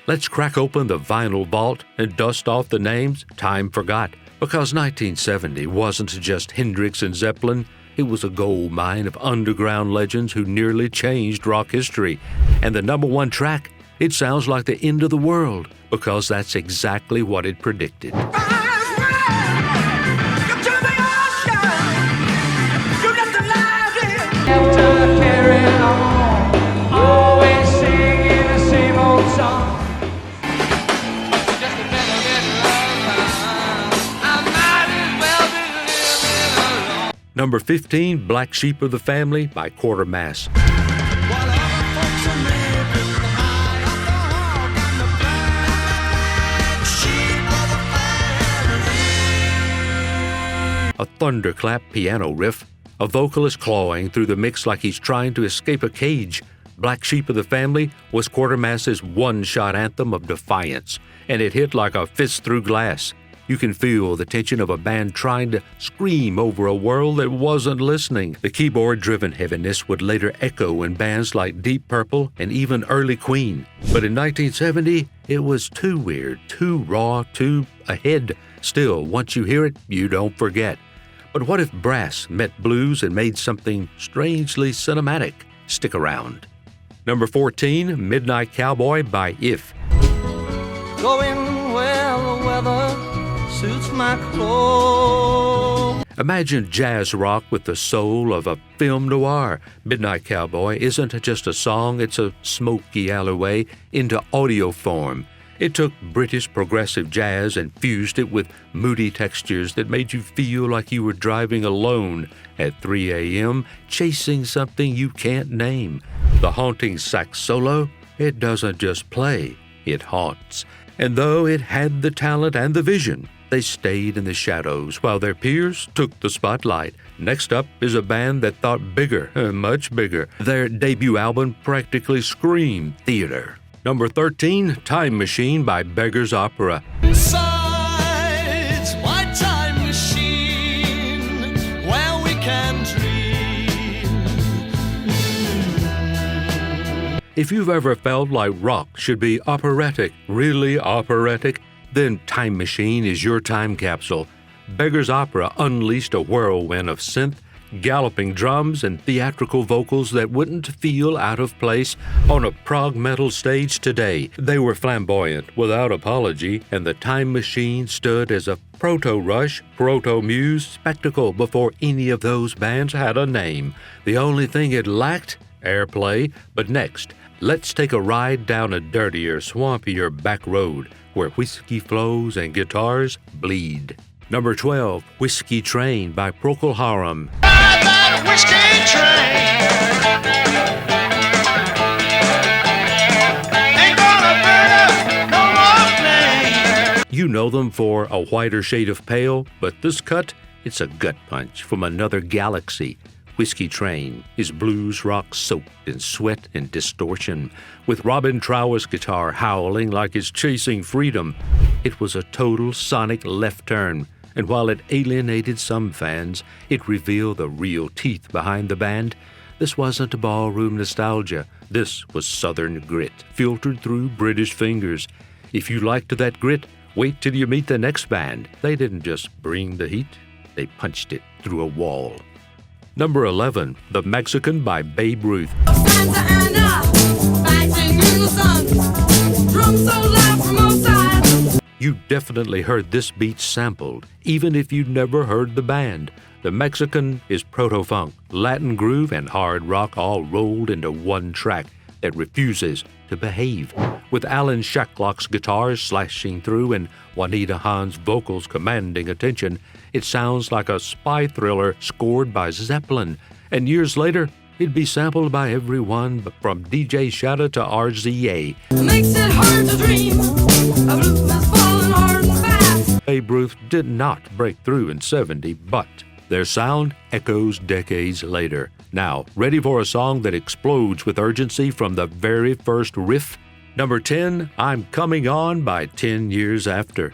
Let's crack open the vinyl vault and dust off the names time forgot, because 1970 wasn't just Hendrix and Zeppelin. It was a gold mine of underground legends who nearly changed rock history. And the number one track, it sounds like the end of the world, because that's exactly what it predicted. Number 15, Black Sheep of the Family by Quartermass. A thunderclap piano riff, a vocalist clawing through the mix like he's trying to escape a cage. Black Sheep of the Family was Quartermass's one-shot anthem of defiance, and it hit like a fist through glass. You can feel the tension of a band trying to scream over a world that wasn't listening. The keyboard-driven heaviness would later echo in bands like Deep Purple and even early Queen. But in 1970, it was too weird, too raw, too ahead. Still, once you hear it, you don't forget. But what if brass met blues and made something strangely cinematic? Stick around. Number 14, Midnight Cowboy by If. Going well, the weather suits my clothes. Imagine jazz rock with the soul of a film noir. Midnight Cowboy isn't just a song, it's a smoky alleyway into audio form. It took British progressive jazz and fused it with moody textures that made you feel like you were driving alone at 3 a.m., chasing something you can't name. The haunting sax solo, it doesn't just play, it haunts. And though it had the talent and the vision, they stayed in the shadows while their peers took the spotlight. Next up is a band that thought bigger, much bigger. Their debut album practically screamed theater. Number 13, Time Machine by Beggars Opera. Besides, my time machine, where we can dream. If you've ever felt like rock should be operatic, really operatic, then Time Machine is your time capsule. Beggars Opera unleashed a whirlwind of synth, galloping drums, and theatrical vocals that wouldn't feel out of place on a prog metal stage today. They were flamboyant, without apology, and the Time Machine stood as a proto-Rush, proto-Muse spectacle before any of those bands had a name. The only thing it lacked? Airplay. But next, let's take a ride down a dirtier, swampier back road where whiskey flows and guitars bleed. Number 12, Whiskey Train by Procol Harum. Ride that whiskey train. Ain't gonna burn up no more flame. You know them for A Whiter Shade of Pale, but this cut, it's a gut punch from another galaxy. Whiskey Train is blues rock soaked in sweat and distortion, with Robin Trower's guitar howling like it's chasing freedom. It was a total sonic left turn, and while it alienated some fans, it revealed the real teeth behind the band. This wasn't ballroom nostalgia. This was Southern grit, filtered through British fingers. If you liked that grit, wait till you meet the next band. They didn't just bring the heat, they punched it through a wall. Number 11, The Mexican by Babe Ruth. You definitely heard this beat sampled, even if you'd never heard the band. The Mexican is proto-funk, Latin groove, and hard rock all rolled into one track that refuses to behave. With Alan Shacklock's guitars slashing through and Juanita Hahn's vocals commanding attention, it sounds like a spy thriller scored by Zeppelin. And years later, it'd be sampled by everyone from DJ Shadow to RZA. Makes it hard to dream of Lucas falling hard and fast. Babe Ruth did not break through in 70, but their sound echoes decades later. Now, ready for a song that explodes with urgency from the very first riff? Number 10, I'm Coming On by 10 Years After.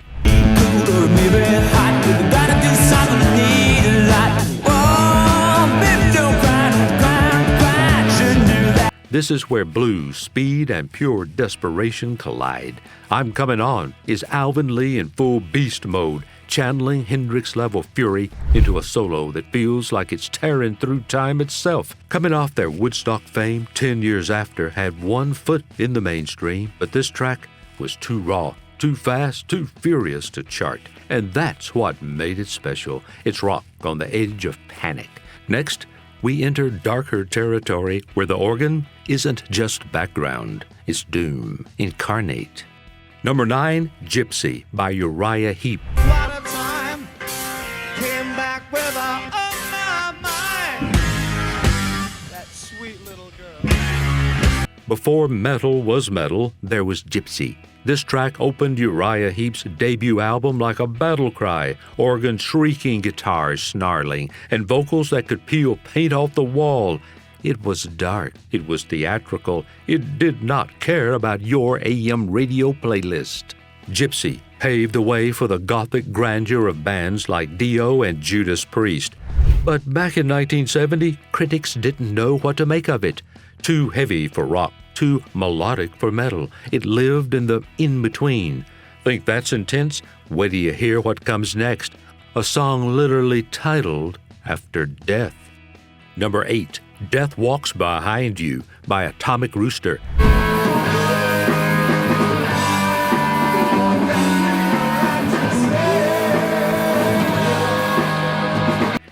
This is where blues, speed, and pure desperation collide. I'm Coming On is Alvin Lee in full beast mode, channeling Hendrix-level fury into a solo that feels like it's tearing through time itself. Coming off their Woodstock fame 10 years after, had one foot in the mainstream, but this track was too raw, too fast, too furious to chart. And that's what made it special. It's rock on the edge of panic. Next, we enter darker territory where the organ isn't just background, it's doom incarnate. Number 9, Gypsy by Uriah Heap. What a time, came back with a oh my, that sweet little girl. Before metal was metal, there was Gypsy. This track opened Uriah Heap's debut album like a battle cry, organ shrieking, guitars snarling, and vocals that could peel paint off the wall. It was dark, it was theatrical, it did not care about your AM radio playlist. Gypsy paved the way for the gothic grandeur of bands like Dio and Judas Priest. But back in 1970, critics didn't know what to make of it. Too heavy for rock, too melodic for metal. It lived in the in-between. Think that's intense? Wait till you hear what comes next. A song literally titled after death. Number 8, Death Walks Behind You by Atomic Rooster.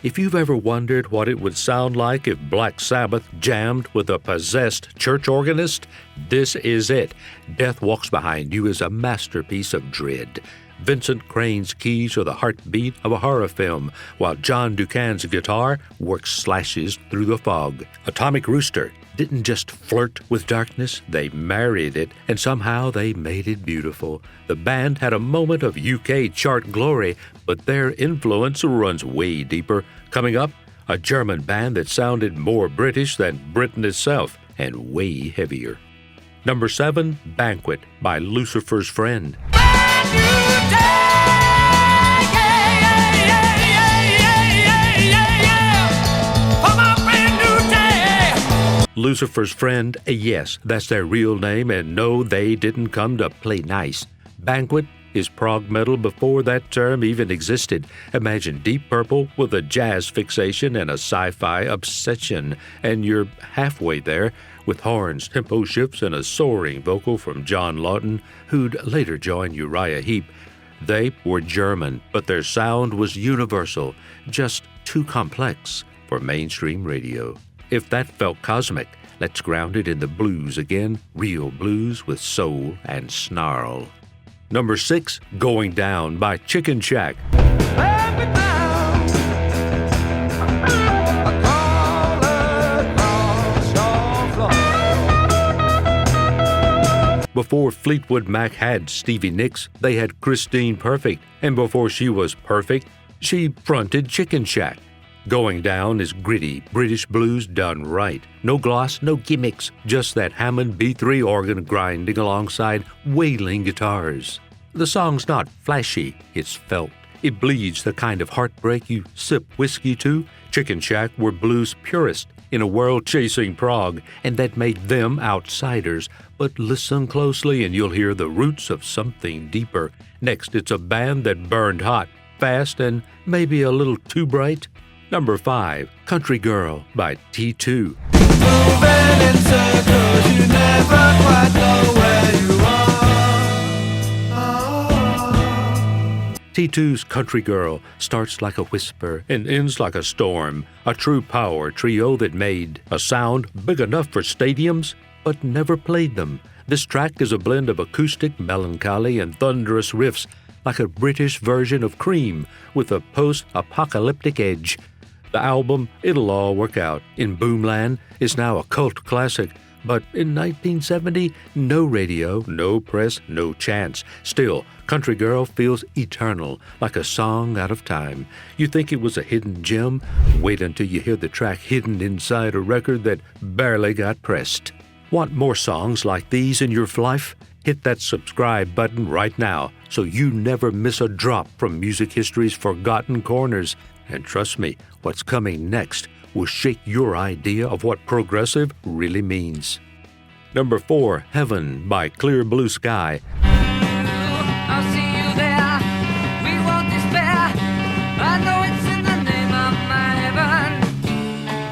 If you've ever wondered what it would sound like if Black Sabbath jammed with a possessed church organist, this is it. Death Walks Behind You is a masterpiece of dread. Vincent Crane's keys are the heartbeat of a horror film, while John Ducan's guitar works slashes through the fog. Atomic Rooster didn't just flirt with darkness, they married it, and somehow they made it beautiful. The band had a moment of UK chart glory, but their influence runs way deeper. Coming up, a German band that sounded more British than Britain itself, and way heavier. Number 7, Banquet by Lucifer's Friend. Lucifer's Friend, yes, that's their real name, and no, they didn't come to play nice. Banquet is prog metal before that term even existed. Imagine Deep Purple with a jazz fixation and a sci-fi obsession, and you're halfway there with horns, tempo shifts, and a soaring vocal from John Lawton, who'd later join Uriah Heap. They were German, but their sound was universal, just too complex for mainstream radio. If that felt cosmic, let's ground it in the blues again, real blues with soul and snarl. Number 6, Going Down by Chicken Shack. Before Fleetwood Mac had Stevie Nicks, they had Christine Perfect, and before she was perfect, she fronted Chicken Shack. Going Down is gritty British blues done right. No gloss, no gimmicks, just that Hammond B3 organ grinding alongside wailing guitars. The song's not flashy, it's felt. It bleeds the kind of heartbreak you sip whiskey to. Chicken Shack were blues purists in a world chasing prog, and that made them outsiders. But listen closely and you'll hear the roots of something deeper. Next, it's a band that burned hot, fast, and maybe a little too bright. Number 5, Country Girl by T2. Moving in circles, you never quite know where you are. T2's Country Girl starts like a whisper and ends like a storm, a true power trio that made a sound big enough for stadiums, but never played them. This track is a blend of acoustic melancholy and thunderous riffs, like a British version of Cream with a post-apocalyptic edge. The album, It'll All Work Out, in Boomland, is now a cult classic, but in 1970, no radio, no press, no chance. Still, Country Girl feels eternal, like a song out of time. You think it was a hidden gem? Wait until you hear the track hidden inside a record that barely got pressed. Want more songs like these in your life? Hit that subscribe button right now so you never miss a drop from music history's forgotten corners. And trust me, what's coming next will shake your idea of what progressive really means. Number 4, Heaven by Clear Blue Sky. I'll see you there. We won't despair. I know it's in the name of my heaven,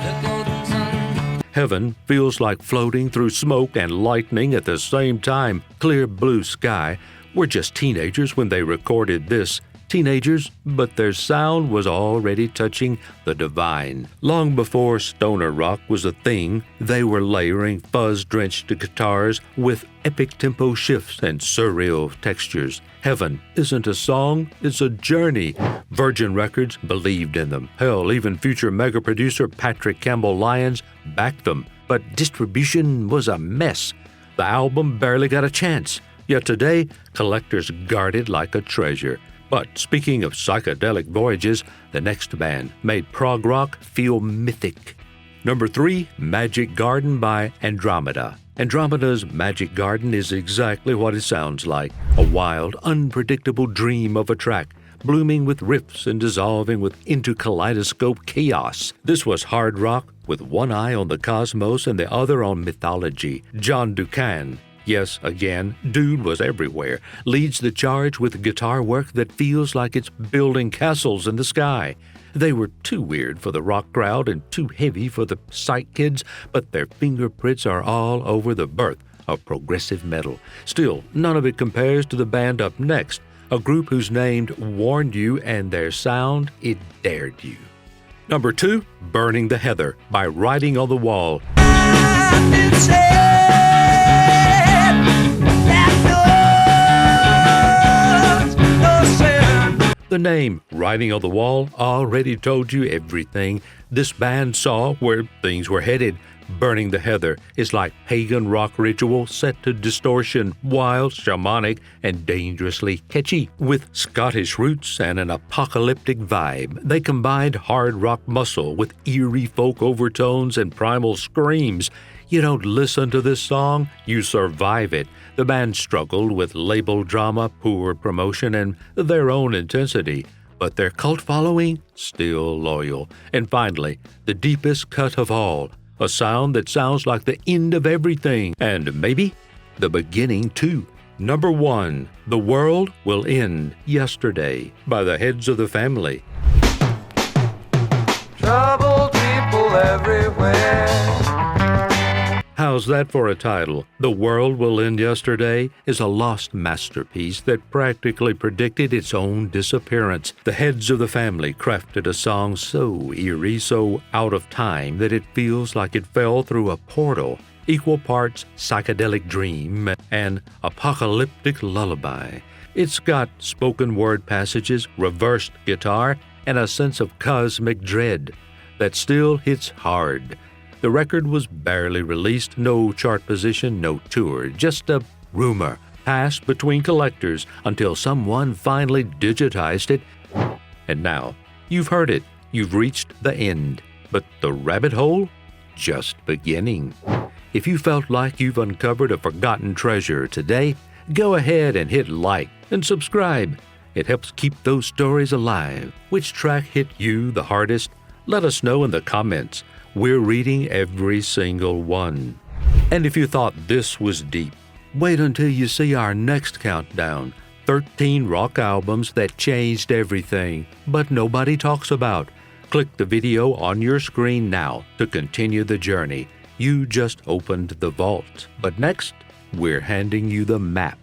the golden sun. Heaven feels like floating through smoke and lightning at the same time. Clear Blue Sky were just teenagers when they recorded this. Teenagers, but their sound was already touching the divine. Long before stoner rock was a thing, they were layering fuzz-drenched guitars with epic tempo shifts and surreal textures. Heaven isn't a song, it's a journey. Virgin Records believed in them. Hell, even future mega producer Patrick Campbell Lyons backed them. But distribution was a mess. The album barely got a chance. Yet today, collectors guard it like a treasure. But speaking of psychedelic voyages, the next band made prog rock feel mythic. Number 3, Magic Garden by Andromeda. Andromeda's Magic Garden is exactly what it sounds like, a wild, unpredictable dream of a track, blooming with riffs and dissolving with interkaleidoscope chaos. This was hard rock with one eye on the cosmos and the other on mythology. John Ducan, yes, again, dude was everywhere, leads the charge with guitar work that feels like it's building castles in the sky. They were too weird for the rock crowd and too heavy for the psych kids, but their fingerprints are all over the birth of progressive metal. Still, none of it compares to the band up next, a group whose name warned you and their sound, it dared you. Number 2, Burning the Heather by Writing on the Wall. The name, Writing on the Wall, already told you everything. This band saw where things were headed. Burning the Heather is like pagan rock ritual set to distortion, wild, shamanic, and dangerously catchy. With Scottish roots and an apocalyptic vibe, they combined hard rock muscle with eerie folk overtones and primal screams. You don't listen to this song, you survive it. The band struggled with label drama, poor promotion, and their own intensity. But their cult following, still loyal. And finally, the deepest cut of all, a sound that sounds like the end of everything, and maybe the beginning too. Number 1, The World Will End Yesterday by the Heads of the Family. Troubled people everywhere. How's that for a title? The World Will End Yesterday is a lost masterpiece that practically predicted its own disappearance. The Heads of the Family crafted a song so eerie, so out of time, that it feels like it fell through a portal. Equal parts psychedelic dream and apocalyptic lullaby. It's got spoken word passages, reversed guitar, and a sense of cosmic dread that still hits hard. The record was barely released, no chart position, no tour, just a rumor passed between collectors until someone finally digitized it. And now, you've heard it, you've reached the end, but the rabbit hole? Just beginning. If you felt like you've uncovered a forgotten treasure today, go ahead and hit like and subscribe. It helps keep those stories alive. Which track hit you the hardest? Let us know in the comments. We're reading every single one. And if you thought this was deep, wait until you see our next countdown. 13 rock albums that changed everything, but nobody talks about. Click the video on your screen now to continue the journey. You just opened the vault. But next, we're handing you the map.